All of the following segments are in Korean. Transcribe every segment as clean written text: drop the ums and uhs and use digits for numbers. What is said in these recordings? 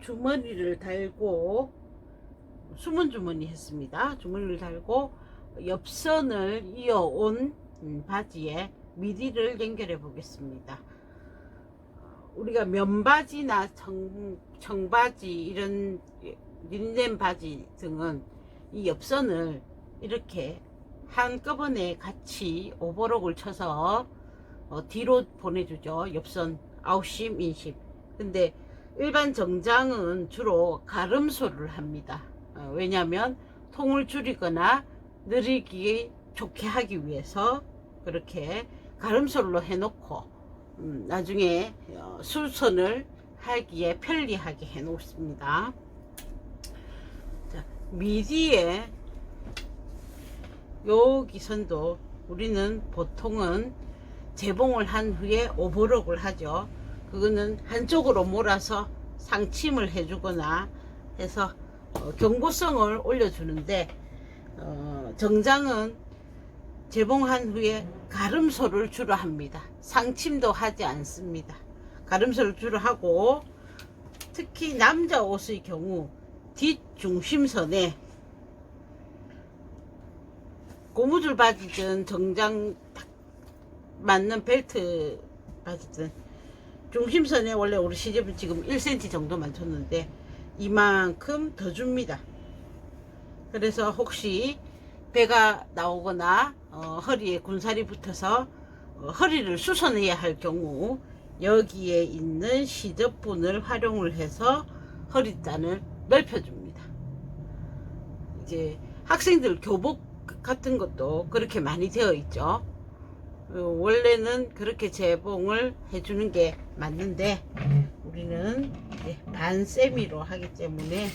주머니를 달고 수문 주머니 했습니다. 주머니를 달고 옆선을 이어온 바지에 미디를 연결해 보겠습니다. 우리가 면바지나 청바지 이런 린넨 바지 등은 이 옆선을 이렇게 한꺼번에 같이 오버록을 쳐서 뒤로 보내주죠. 옆선 아웃심 인심. 근데 일반 정장은 주로 가름소를 합니다. 왜냐하면 통을 줄이거나 느리기 좋게 하기 위해서 그렇게 가름솔로 해놓고 나중에 술선을 하기에 편리하게 해 놓습니다. 자, 미디에 여기 선도 우리는 보통은 재봉을 한 후에 오버록을 하죠. 그거는 한쪽으로 몰아서 상침을 해주거나 해서 경고성을 올려주는데 정장은 재봉한 후에 가름소를 주로 합니다. 상침도 하지 않습니다. 가름소를 주로 하고 특히 남자 옷의 경우 뒷중심선에 고무줄 바지든 정장 딱 맞는 벨트 바지든 중심선에 원래 우리 시접은 지금 1cm 정도만 줬는데 이만큼 더 줍니다. 그래서 혹시 배가 나오거나 허리에 군살이 붙어서 허리를 수선해야 할 경우 여기에 있는 시접분을 활용을 해서 허리단을 넓혀줍니다. 이제 학생들 교복 같은 것도 그렇게 많이 되어 있죠. 원래는 그렇게 재봉을 해주는 게 맞는데 우리는 반세미로 하기 때문에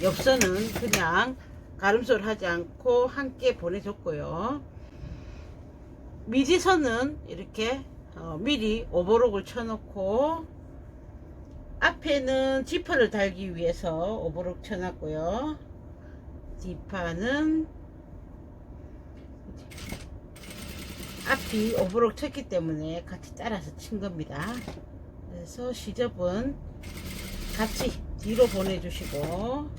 옆선은 그냥 가름소를 하지 않고 함께 보내줬고요. 미지선은 이렇게 미리 오버록을 쳐놓고 앞에는 지퍼를 달기 위해서 오버록 쳐놨고요. 뒷판은 앞이 오버록 쳤기 때문에 같이 따라서 친 겁니다. 그래서 시접은 같이 뒤로 보내주시고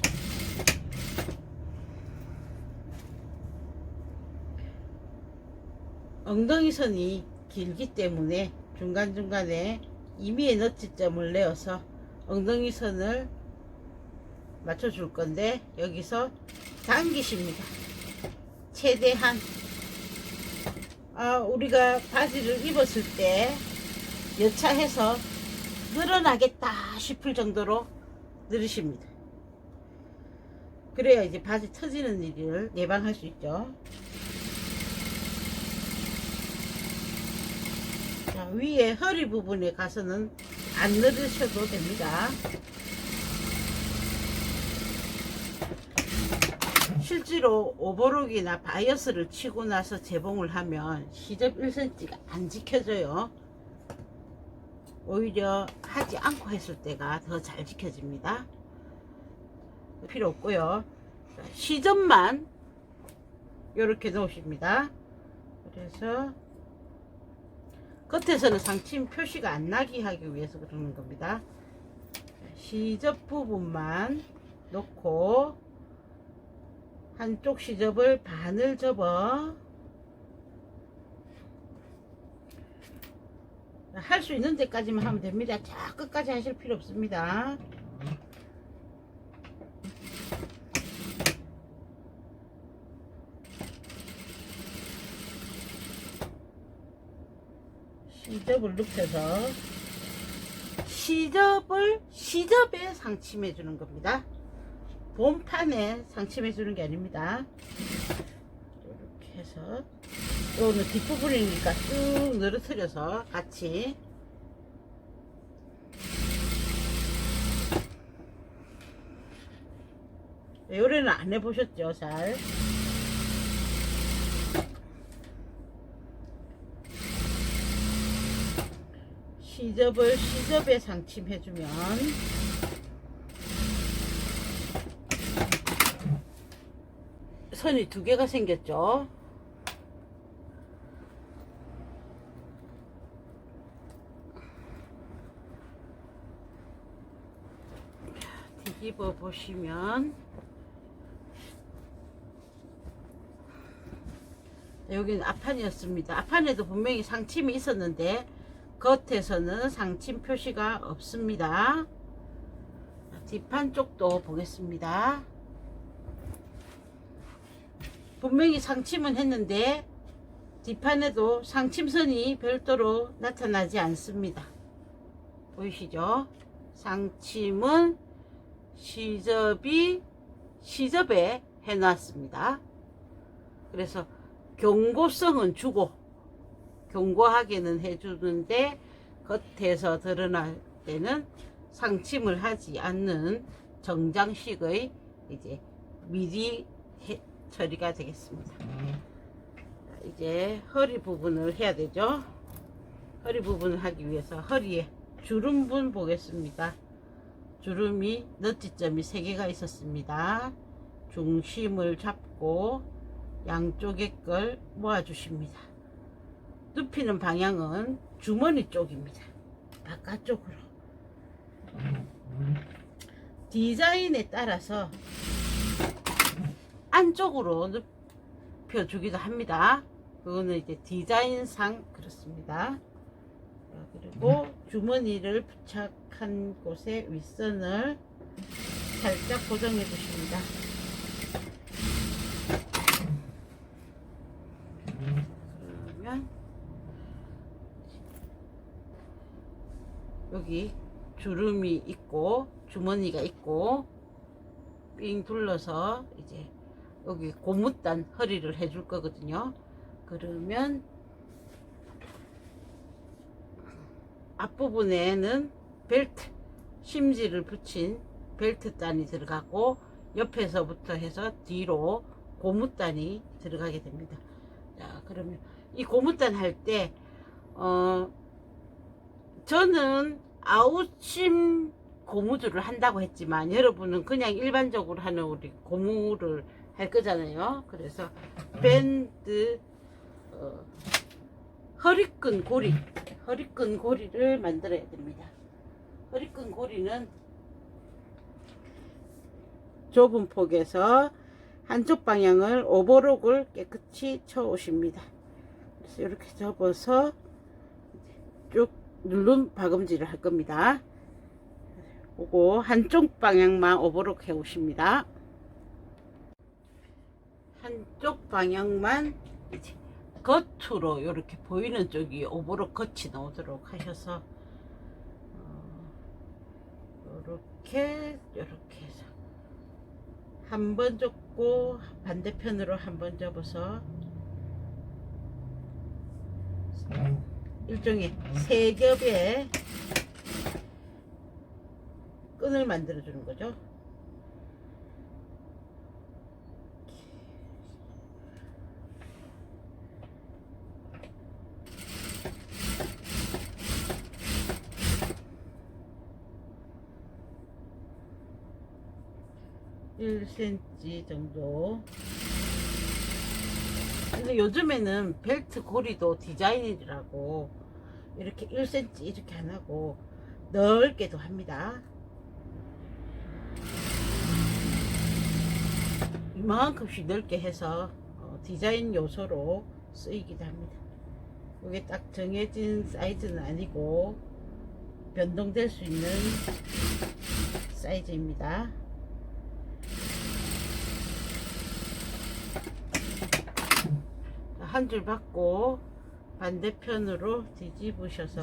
엉덩이 선이 길기 때문에 중간중간에 2mm 너트점을 내어서 엉덩이 선을 맞춰줄 건데 여기서 당기십니다. 최대한 우리가 바지를 입었을 때 여차해서 늘어나겠다 싶을 정도로 늘으십니다. 그래야 이제 바지 터지는 일을 예방할 수 있죠. 자, 위에 허리 부분에 가서는 안 늘으셔도 됩니다. 실제로 오버록이나 바이어스를 치고 나서 재봉을 하면 시접 1cm가 안 지켜져요. 오히려 하지 않고 했을 때가 더 잘 지켜집니다. 필요 없고요. 시접만 이렇게 넣으십니다. 그래서 겉에서는 상침 표시가 안 나게 하기 위해서 그러는 겁니다. 시접 부분만 놓고 한쪽 시접을 반을 접어 할 수 있는 데까지만 하면 됩니다. 자, 끝까지 하실 필요 없습니다. 시접을 눕혀서 시접에 상침해 주는 겁니다. 본판에 상침해 주는 게 아닙니다. 이렇게 해서 이거는 뒷부분이니까 쭉 늘어뜨려서 같이 요리는 안 해보셨죠? 잘 시접을 시접에 상침해주면 선이 두 개가 생겼죠. 입어 보시면 여기는 앞판이었습니다. 앞판에도 분명히 상침이 있었는데 겉에서는 상침 표시가 없습니다. 뒷판 쪽도 보겠습니다. 분명히 상침은 했는데 뒷판에도 상침선이 별도로 나타나지 않습니다. 보이시죠? 상침은 시접에 해놨습니다. 그래서 경고성은 주고 경고하게는 해주는데 겉에서 드러날 때는 상침을 하지 않는 정장식의 이제 미리 처리가 되겠습니다. 이제 허리 부분을 해야 되죠. 허리 부분을 하기 위해서 허리에 주름분 보겠습니다. 주름이 너티점이 3개가 있었습니다. 중심을 잡고 양쪽의 걸 모아 주십니다. 눕히는 방향은 주머니 쪽입니다. 바깥쪽으로. 디자인에 따라서 안쪽으로 눕혀주기도 합니다. 그거는 이제 디자인상 그렇습니다. 그리고 주머니를 부착한 곳에 윗선을 살짝 고정해 주십니다. 그러면 여기 주름이 있고 주머니가 있고 삥 둘러서 이제 여기 고무단 허리를 해줄 거거든요. 그러면 앞부분에는 벨트 심지를 붙인 벨트 단이 들어가고 옆에서부터 해서 뒤로 고무단이 들어가게 됩니다. 자, 그러면 이 고무단 할 때 저는 아웃심 고무줄을 한다고 했지만 여러분은 그냥 일반적으로 하는 우리 고무를 할 거잖아요. 그래서 밴드 허리끈 고리를 만들어야 됩니다. 허리끈 고리는 좁은 폭에서 한쪽 방향을 오버록을 깨끗이 쳐 오십니다. 그래서 이렇게 접어서 쭉 누른 박음질을 할 겁니다. 그리고 한쪽 방향만 오버록 해 오십니다. 한쪽 방향만 이제 겉으로 이렇게 보이는 쪽이 오버록 겉이 나오도록 하셔서 이렇게 해서 한 번 접고 반대편으로 한 번 접어서 일종의 세 겹의 끈을 만들어 주는 거죠. 1cm 정도. 근데 요즘에는 벨트 고리도 디자인이라고 이렇게 1cm 이렇게 안 하고 넓게도 합니다. 이만큼씩 넓게 해서 디자인 요소로 쓰이기도 합니다. 이게 딱 정해진 사이즈는 아니고 변동될 수 있는 사이즈입니다. 한 줄 받고 반대편으로 뒤집으셔서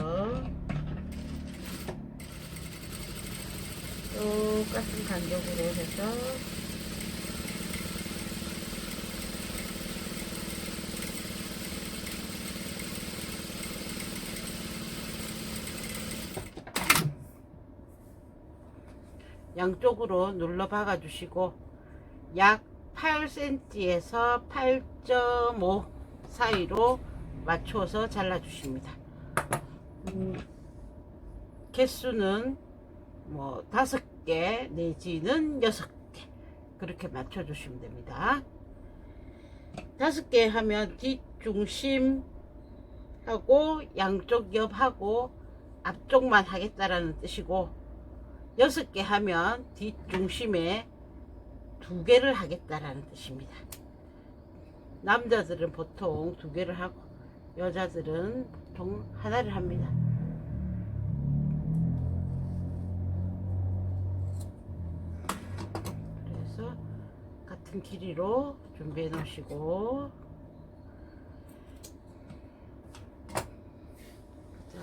똑같은 간격으로 해서 양쪽으로 눌러 박아 주시고 약 8cm에서 8.5 사이로 맞춰서 잘라 주십니다. 개수는 뭐 5개 내지는 6개 그렇게 맞춰 주시면 됩니다. 5개 하면 뒷중심 하고 양쪽 옆하고 앞쪽만 하겠다라는 뜻이고, 6개 하면 뒷중심에 2개를 하겠다라는 뜻입니다. 남자들은 보통 2개를 하고 여자들은 보통 하나를 합니다. 그래서 같은 길이로 준비해 놓으시고, 자,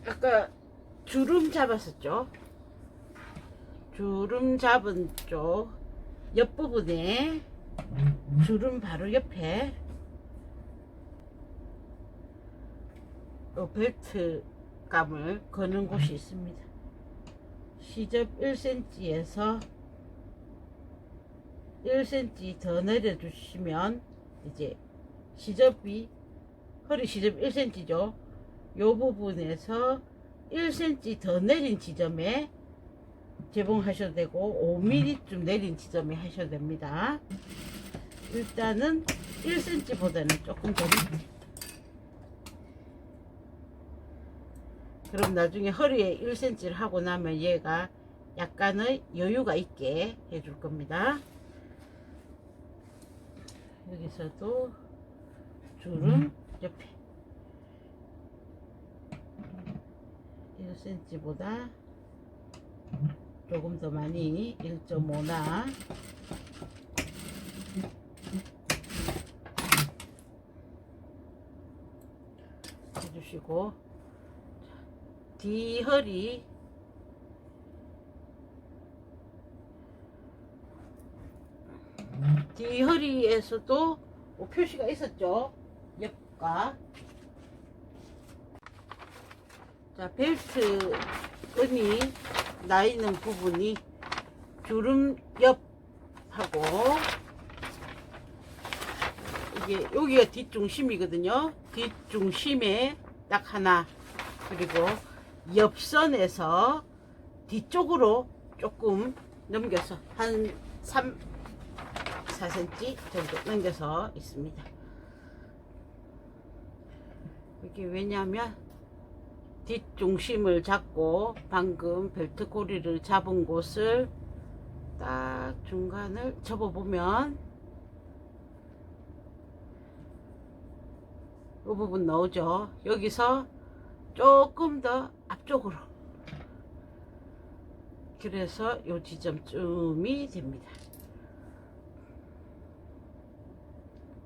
아까 주름 잡았었죠? 주름 잡은 쪽 옆부분에 주름 바로 옆에 벨트 감을 거는 곳이 있습니다. 시접 1cm에서 1cm 더 내려주시면 이제 시접이 허리 시접 1cm죠. 요 부분에서 1cm 더 내린 지점에 재봉하셔도 되고 5mm쯤 내린 지점에 하셔도 됩니다. 일단은 1cm보다는 조금 더 밑에. 그럼 나중에 허리에 1cm를 하고 나면 얘가 약간의 여유가 있게 해줄 겁니다. 여기서도 주름 옆에 1cm보다 조금 더 많이 1.5나 해주시고, 뒤허리 뒤허리에서도 표시가 있었죠. 옆과 자, 벨트 끈이 나 있는 부분이 주름 옆하고 이게 여기가 뒷중심이거든요. 뒷중심에 딱 하나, 그리고 옆선에서 뒤쪽으로 조금 넘겨서 한 4cm 정도 넘겨서 있습니다. 이게 왜냐하면 뒷중심을 잡고 방금 벨트 고리를 잡은 곳을 딱 중간을 접어보면 이 부분 나오죠. 여기서 조금 더 앞쪽으로, 그래서 이 지점쯤이 됩니다.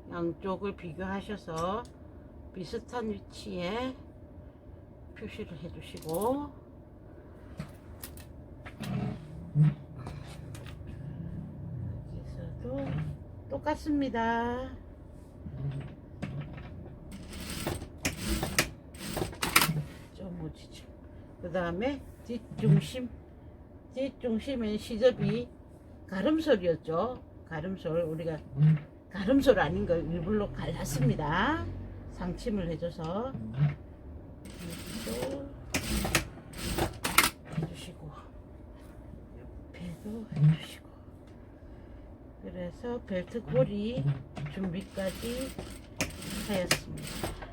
양쪽을 비교하셔서 비슷한 위치에 표시를 해주시고, 여기서도 똑같습니다. 좀 오지죠. 그 다음에 뒷중심은 시접이 가름솔이었죠. 가름솔, 우리가 가름솔 아닌 걸 일부러 갈랐습니다. 상침을 해줘서 여기도 해주시고 옆에도 해주시고, 그래서 벨트 고리 준비까지 하였습니다.